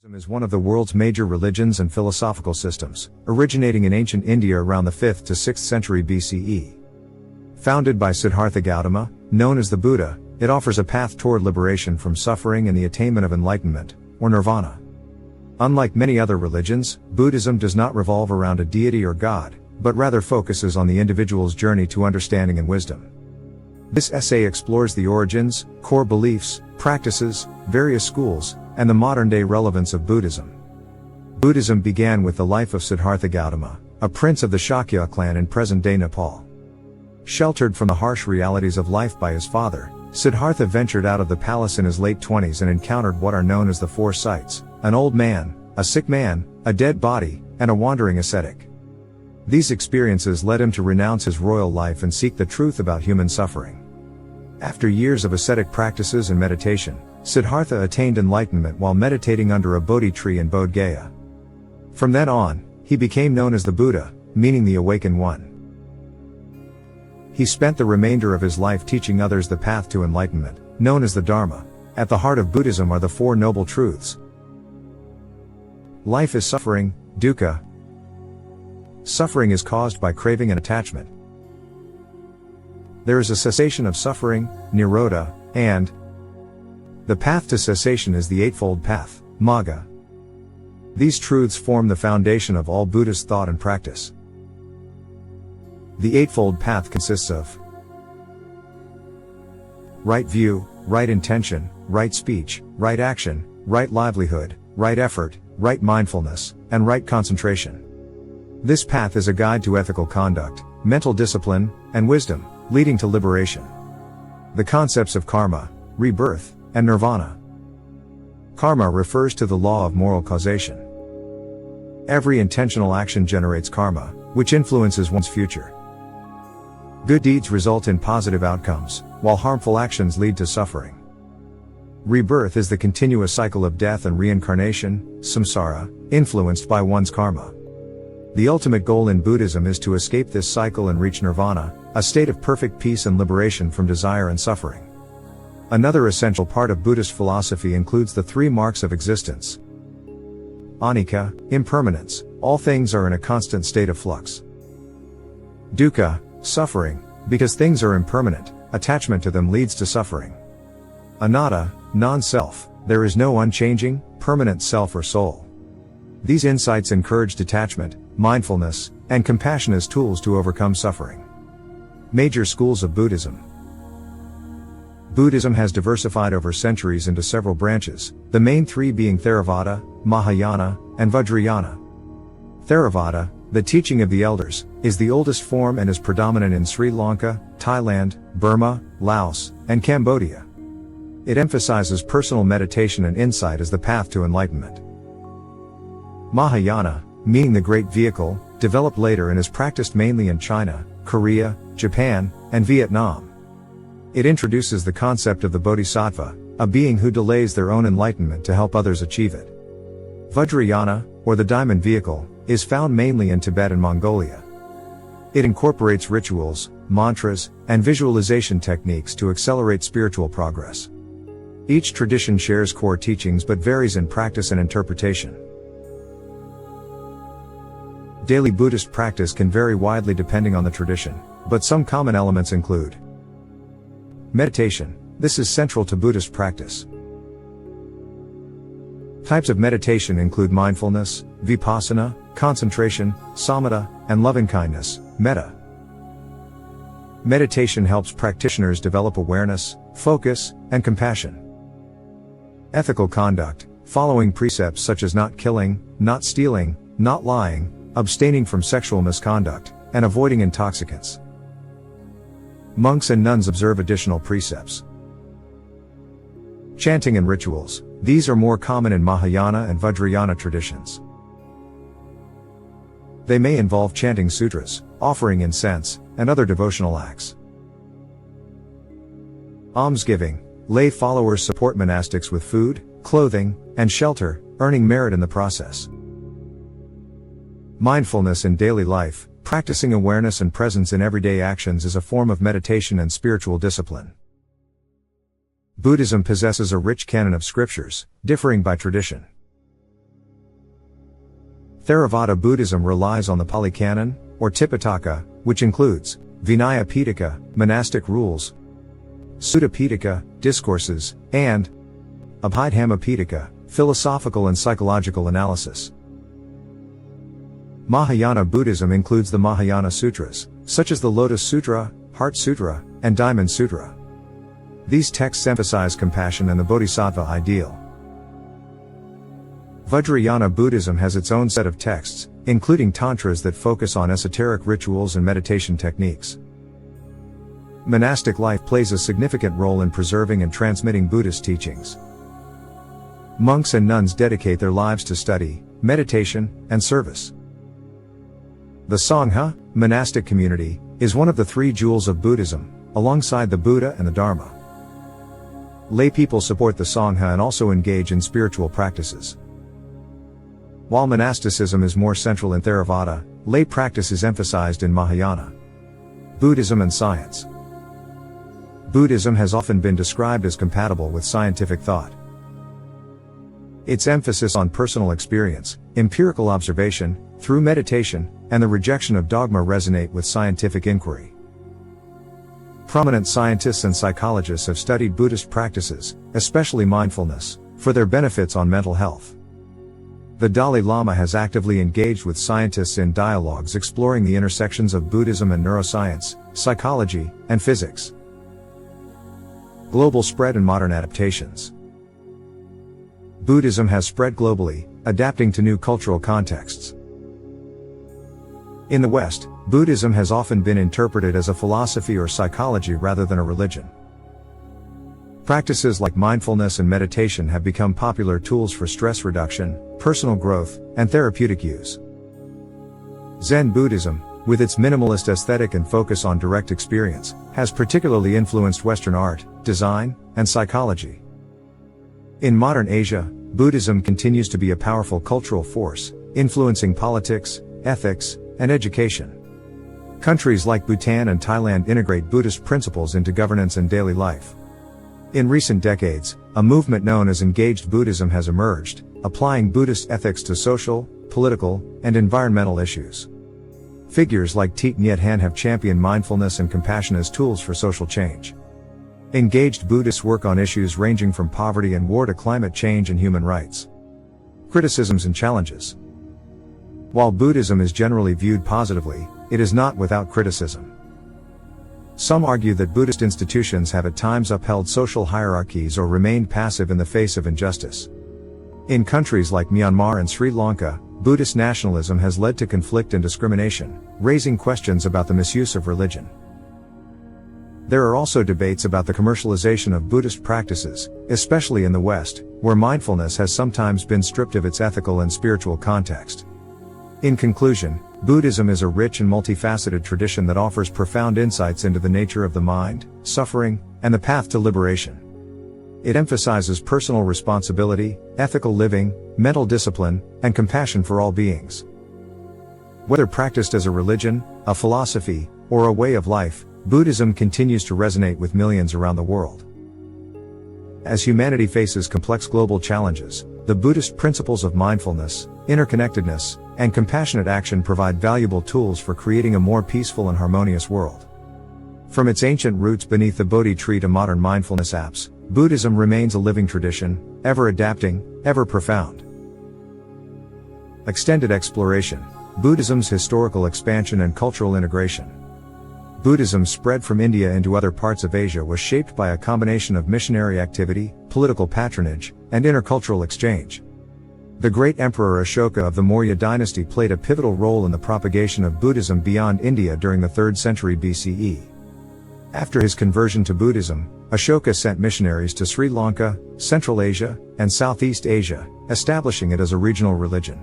Buddhism is one of the world's major religions and philosophical systems, originating in ancient India around the 5th to 6th century BCE. Founded by Siddhartha Gautama, known as the Buddha, it offers a path toward liberation from suffering and the attainment of enlightenment, or nirvana. Unlike many other religions, Buddhism does not revolve around a deity or god, but rather focuses on the individual's journey to understanding and wisdom. This essay explores the origins, core beliefs, practices, various schools, and the modern-day relevance of Buddhism. Buddhism began with the life of Siddhartha Gautama, a prince of the Shakya clan in present-day Nepal. Sheltered from the harsh realities of life by his father, Siddhartha ventured out of the palace in his late 20s and encountered what are known as the four sights: an old man, a sick man, a dead body, and a wandering ascetic. These experiences led him to renounce his royal life and seek the truth about human suffering. After years of ascetic practices and meditation, Siddhartha attained enlightenment while meditating under a Bodhi tree in Bodh Gaya. From then on, he became known as the Buddha, meaning the awakened one. He spent the remainder of his life teaching others the path to enlightenment, known as the Dharma. At the heart of Buddhism are the Four Noble Truths. Life is suffering, dukkha. Suffering is caused by craving and attachment. There is a cessation of suffering, nirodha, and the path to cessation is the Eightfold Path, magga. These truths form the foundation of all Buddhist thought and practice. The Eightfold Path consists of right view, right intention, right speech, right action, right livelihood, right effort, right mindfulness, and right concentration. This path is a guide to ethical conduct, mental discipline, and wisdom, leading to liberation. The concepts of karma, rebirth, and nirvana. Karma refers to the law of moral causation. Every intentional action generates karma, which influences one's future. Good deeds result in positive outcomes, while harmful actions lead to suffering. Rebirth is the continuous cycle of death and reincarnation, samsara, influenced by one's karma. The ultimate goal in Buddhism is to escape this cycle and reach nirvana, a state of perfect peace and liberation from desire and suffering. Another essential part of Buddhist philosophy includes the three marks of existence. Anicca, impermanence, all things are in a constant state of flux. Dukkha, suffering, because things are impermanent, attachment to them leads to suffering. Anatta, non-self, there is no unchanging, permanent self or soul. These insights encourage detachment, mindfulness, and compassion as tools to overcome suffering. Major schools of Buddhism. Buddhism has diversified over centuries into several branches, the main three being Theravada, Mahayana, and Vajrayana. Theravada, the teaching of the elders, is the oldest form and is predominant in Sri Lanka, Thailand, Burma, Laos, and Cambodia. It emphasizes personal meditation and insight as the path to enlightenment. Mahayana, meaning the Great Vehicle, developed later and is practiced mainly in China, Korea, Japan, and Vietnam. It introduces the concept of the Bodhisattva, a being who delays their own enlightenment to help others achieve it. Vajrayana, or the Diamond Vehicle, is found mainly in Tibet and Mongolia. It incorporates rituals, mantras, and visualization techniques to accelerate spiritual progress. Each tradition shares core teachings but varies in practice and interpretation. Daily Buddhist practice can vary widely depending on the tradition, but some common elements include meditation. This is central to Buddhist practice. Types of meditation include mindfulness, vipassana, concentration, samatha, and loving-kindness, metta. Meditation helps practitioners develop awareness, focus, and compassion. Ethical conduct, following precepts such as not killing, not stealing, not lying, abstaining from sexual misconduct, and avoiding intoxicants. Monks and nuns observe additional precepts. Chanting and rituals, these are more common in Mahayana and Vajrayana traditions. They may involve chanting sutras, offering incense, and other devotional acts. Almsgiving, lay followers support monastics with food, clothing, and shelter, earning merit in the process. Mindfulness in daily life, practicing awareness and presence in everyday actions is a form of meditation and spiritual discipline. Buddhism possesses a rich canon of scriptures, differing by tradition. Theravada Buddhism relies on the Pali Canon, or Tipitaka, which includes Vinaya Pitaka, monastic rules, Sutta Pitaka, discourses, and Abhidhamma Pitaka, philosophical and psychological analysis. Mahayana Buddhism includes the Mahayana Sutras, such as the Lotus Sutra, Heart Sutra, and Diamond Sutra. These texts emphasize compassion and the Bodhisattva ideal. Vajrayana Buddhism has its own set of texts, including tantras that focus on esoteric rituals and meditation techniques. Monastic life plays a significant role in preserving and transmitting Buddhist teachings. Monks and nuns dedicate their lives to study, meditation, and service. The Sangha, monastic community, is one of the three jewels of Buddhism, alongside the Buddha and the Dharma. Lay people support the Sangha and also engage in spiritual practices. While monasticism is more central in Theravada, lay practice is emphasized in Mahayana. Buddhism and science. Buddhism has often been described as compatible with scientific thought. Its emphasis on personal experience, empirical observation, through meditation, and the rejection of dogma resonate with scientific inquiry. Prominent scientists and psychologists have studied Buddhist practices, especially mindfulness, for their benefits on mental health. The Dalai Lama has actively engaged with scientists in dialogues exploring the intersections of Buddhism and neuroscience, psychology, and physics. Global spread and modern adaptations. Buddhism has spread globally, adapting to new cultural contexts. In the West, Buddhism has often been interpreted as a philosophy or psychology rather than a religion. Practices like mindfulness and meditation have become popular tools for stress reduction, personal growth, and therapeutic use. Zen Buddhism, with its minimalist aesthetic and focus on direct experience, has particularly influenced Western art, design, and psychology. In modern Asia, Buddhism continues to be a powerful cultural force, influencing politics, ethics, and education. Countries like Bhutan and Thailand integrate Buddhist principles into governance and daily life. In recent decades, a movement known as Engaged Buddhism has emerged, applying Buddhist ethics to social, political, and environmental issues. Figures like Thich Nhat Hanh have championed mindfulness and compassion as tools for social change. Engaged Buddhists work on issues ranging from poverty and war to climate change and human rights. Criticisms and challenges. While Buddhism is generally viewed positively, it is not without criticism. Some argue that Buddhist institutions have at times upheld social hierarchies or remained passive in the face of injustice. In countries like Myanmar and Sri Lanka, Buddhist nationalism has led to conflict and discrimination, raising questions about the misuse of religion. There are also debates about the commercialization of Buddhist practices, especially in the West, where mindfulness has sometimes been stripped of its ethical and spiritual context. In conclusion, Buddhism is a rich and multifaceted tradition that offers profound insights into the nature of the mind, suffering, and the path to liberation. It emphasizes personal responsibility, ethical living, mental discipline, and compassion for all beings. Whether practiced as a religion, a philosophy, or a way of life, Buddhism continues to resonate with millions around the world. As humanity faces complex global challenges, the Buddhist principles of mindfulness, interconnectedness, and compassionate action provide valuable tools for creating a more peaceful and harmonious world. From its ancient roots beneath the Bodhi tree to modern mindfulness apps, Buddhism remains a living tradition, ever adapting, ever profound. Extended exploration. Buddhism's historical expansion and cultural integration. Buddhism's spread from India into other parts of Asia was shaped by a combination of missionary activity, political patronage, and intercultural exchange. The great Emperor Ashoka of the Maurya dynasty played a pivotal role in the propagation of Buddhism beyond India during the 3rd century BCE. After his conversion to Buddhism, Ashoka sent missionaries to Sri Lanka, Central Asia, and Southeast Asia, establishing it as a regional religion.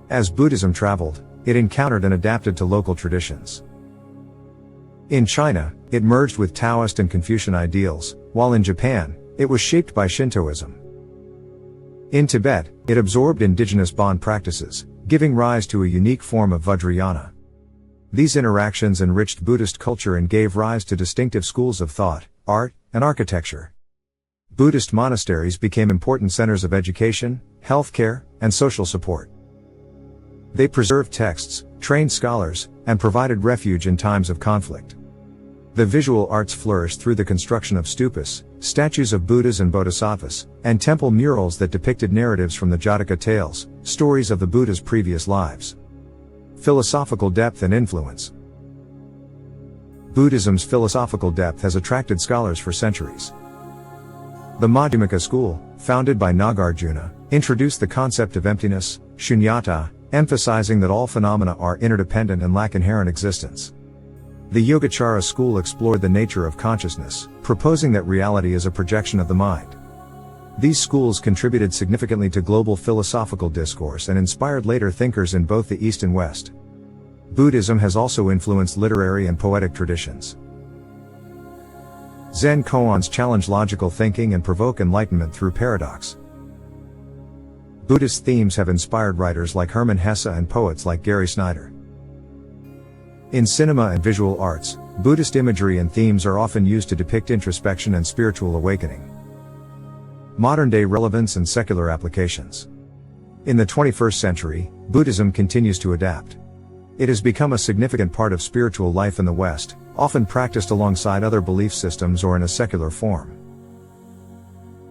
As Buddhism traveled, it encountered and adapted to local traditions. In China, it merged with Taoist and Confucian ideals, while in Japan, it was shaped by Shintoism. In Tibet, it absorbed indigenous Bon practices, giving rise to a unique form of Vajrayana. These interactions enriched Buddhist culture and gave rise to distinctive schools of thought, art, and architecture. Buddhist monasteries became important centers of education, healthcare, and social support. They preserved texts, trained scholars, and provided refuge in times of conflict. The visual arts flourished through the construction of stupas, statues of Buddhas and Bodhisattvas, and temple murals that depicted narratives from the Jataka tales, stories of the Buddha's previous lives. Philosophical depth and influence. Buddhism's philosophical depth has attracted scholars for centuries. The Madhyamaka school, founded by Nagarjuna, introduced the concept of emptiness, shunyata, emphasizing that all phenomena are interdependent and lack inherent existence. The Yogacara school explored the nature of consciousness, proposing that reality is a projection of the mind. These schools contributed significantly to global philosophical discourse and inspired later thinkers in both the East and West. Buddhism has also influenced literary and poetic traditions. Zen koans challenge logical thinking and provoke enlightenment through paradox. Buddhist themes have inspired writers like Hermann Hesse and poets like Gary Snyder. In cinema and visual arts, Buddhist imagery and themes are often used to depict introspection and spiritual awakening. Modern-day relevance and secular applications. In the 21st century, Buddhism continues to adapt. It has become a significant part of spiritual life in the West, often practiced alongside other belief systems or in a secular form.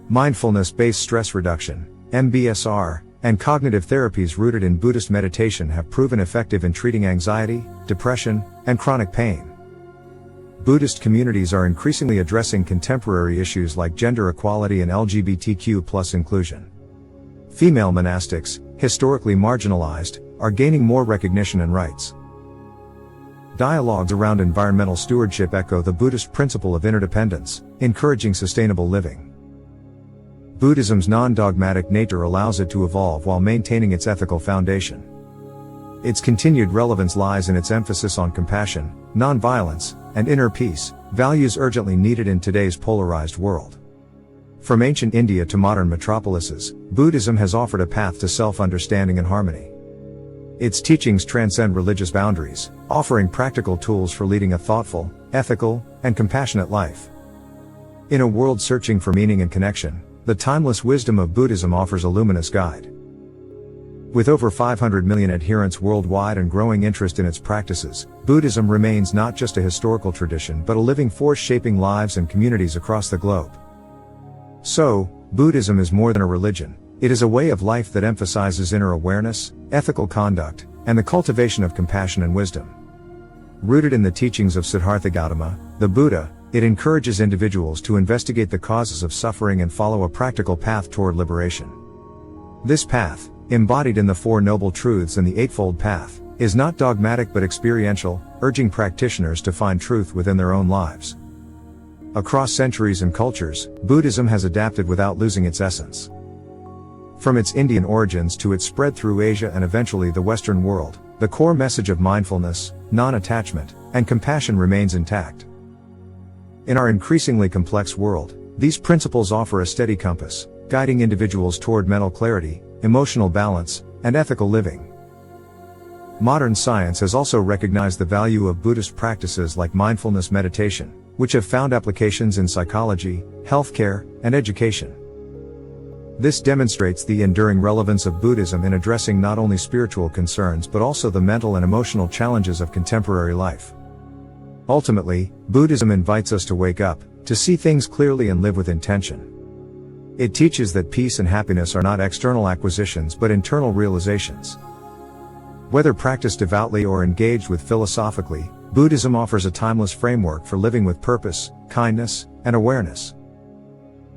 Mindfulness-based stress reduction, MBSR, and cognitive therapies rooted in Buddhist meditation have proven effective in treating anxiety, depression, and chronic pain. Buddhist communities are increasingly addressing contemporary issues like gender equality and LGBTQ+ inclusion. Female monastics, historically marginalized, are gaining more recognition and rights. Dialogues around environmental stewardship echo the Buddhist principle of interdependence, encouraging sustainable living. Buddhism's non-dogmatic nature allows it to evolve while maintaining its ethical foundation. Its continued relevance lies in its emphasis on compassion, non-violence, and inner peace, values urgently needed in today's polarized world. From ancient India to modern metropolises, Buddhism has offered a path to self-understanding and harmony. Its teachings transcend religious boundaries, offering practical tools for leading a thoughtful, ethical, and compassionate life. In a world searching for meaning and connection, the timeless wisdom of Buddhism offers a luminous guide. With over 500 million adherents worldwide and growing interest in its practices, Buddhism remains not just a historical tradition but a living force shaping lives and communities across the globe. So, Buddhism is more than a religion. It is a way of life that emphasizes inner awareness, ethical conduct, and the cultivation of compassion and wisdom. Rooted in the teachings of Siddhartha Gautama, the Buddha, it encourages individuals to investigate the causes of suffering and follow a practical path toward liberation. This path, embodied in the Four Noble Truths and the Eightfold Path, is not dogmatic but experiential, urging practitioners to find truth within their own lives. Across centuries and cultures, Buddhism has adapted without losing its essence. From its Indian origins to its spread through Asia and eventually the Western world, the core message of mindfulness, non-attachment, and compassion remains intact. In our increasingly complex world, these principles offer a steady compass, guiding individuals toward mental clarity, emotional balance, and ethical living. Modern science has also recognized the value of Buddhist practices like mindfulness meditation, which have found applications in psychology, healthcare, and education. This demonstrates the enduring relevance of Buddhism in addressing not only spiritual concerns but also the mental and emotional challenges of contemporary life. Ultimately, Buddhism invites us to wake up, to see things clearly and live with intention. It teaches that peace and happiness are not external acquisitions but internal realizations. Whether practiced devoutly or engaged with philosophically, Buddhism offers a timeless framework for living with purpose, kindness, and awareness.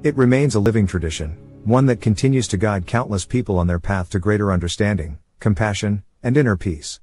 It remains a living tradition, one that continues to guide countless people on their path to greater understanding, compassion, and inner peace.